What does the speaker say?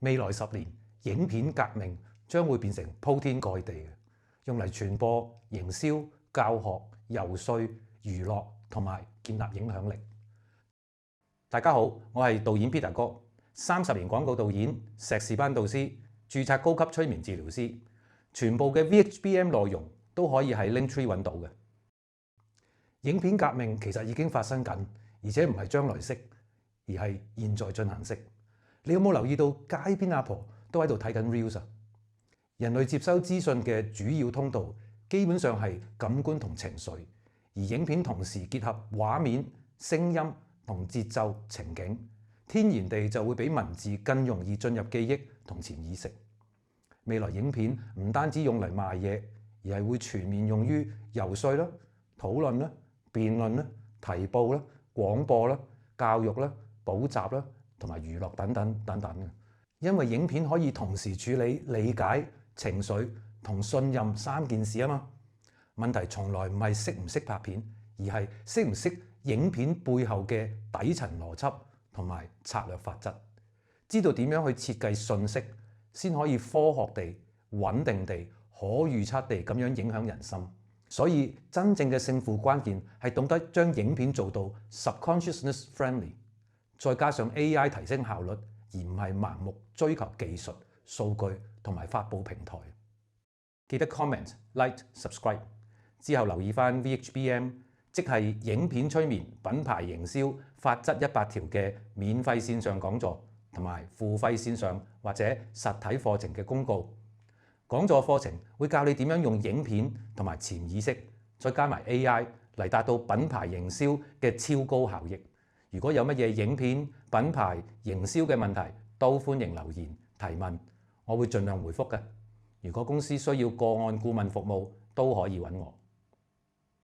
未來10年，影片革命將會變成鋪天蓋地嘅，用嚟傳播、營銷、教學、遊說、娛樂同埋建立影響力。大家好，我係導演 Peter 哥，30年廣告導演、碩士班導師、註冊高級催眠治療師，全部嘅 VHBM 內容都可以喺 Linktree 揾到嘅。影片革命其實已經發生緊，而且唔係將來式，而係現在進行式。你有冇留意到街邊阿婆都喺度睇緊 Reels 啊？人類接收資訊嘅主要通道基本上係感官同情緒，而影片同時結合畫面、聲音同節奏、情景，天然地就會比文字更容易進入記憶同潛意識。未來影片唔單止用嚟賣嘢，而係會全面用於遊說啦、討論啦、辯論啦、提報啦、廣播啦、教育啦、補習啦同埋娛樂等等等等嘅。因為影片可以同時處理理解、情緒同信任3件事啊嘛。問題從來唔係識唔識拍片，而係識唔識影片背後嘅底層邏輯同埋策略法則，知道點樣去設計信息，先可以科學地、穩定地、可預測地咁樣影響人心。所以真正嘅勝負關鍵係懂得將影片做到 subconsciousness friendly， 再加上 AI 提升效率，而唔係盲目追求技術、數據同埋發佈平台。記得 comment、like、subscribe 之後留意返 VHBM， 即係影片催眠品牌營銷法則100條嘅免費線上講座同埋付費線上或者實體課程嘅公告。講座課程會教你點樣用影片同埋潛意識，再加埋 AI 嚟達到品牌營銷嘅超高效益。如果有乜嘢影片、品牌營銷嘅問題，都歡迎留言提問，我會盡量回覆嘅。如果公司需要個案顧問服務，都可以揾我。